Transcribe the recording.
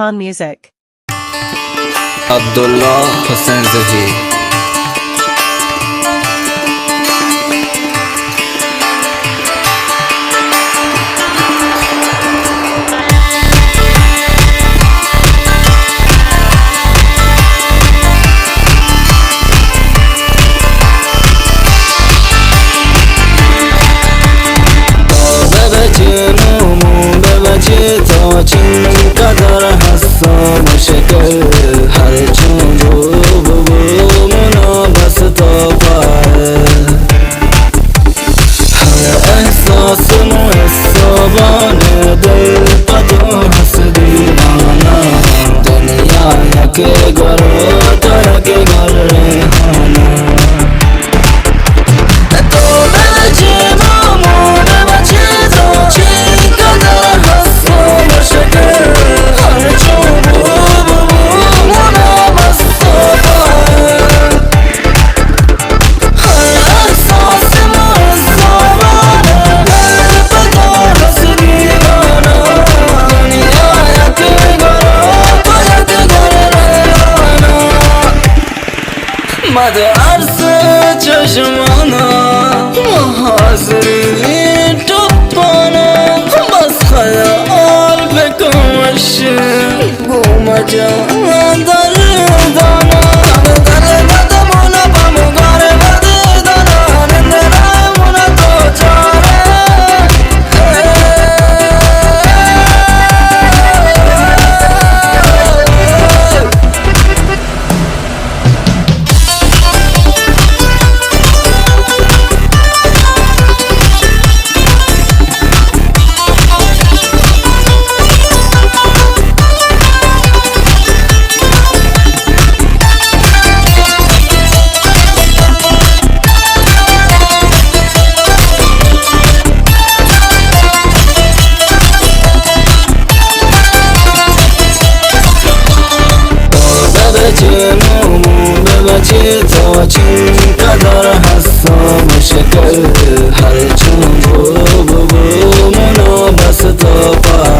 Khan Music. Abdullah Hussain Zahir. قدر حسا مشکل هر چون رو منا بس تا پاره هر احساس محسابان دل پتو حس دیوانا دنیا یک گرو ترک گر ریحانا تو بچه مامون بچه تو چی قدر حسا مشکل مد عرص چشمانا محاضری توپانا بس خیال بکنش گوم جان در دانا در بدمونا بمگار بد دانا نرمونا تو چاره تو چین قدر حسا مشکل هر چون رو منا بس تا پا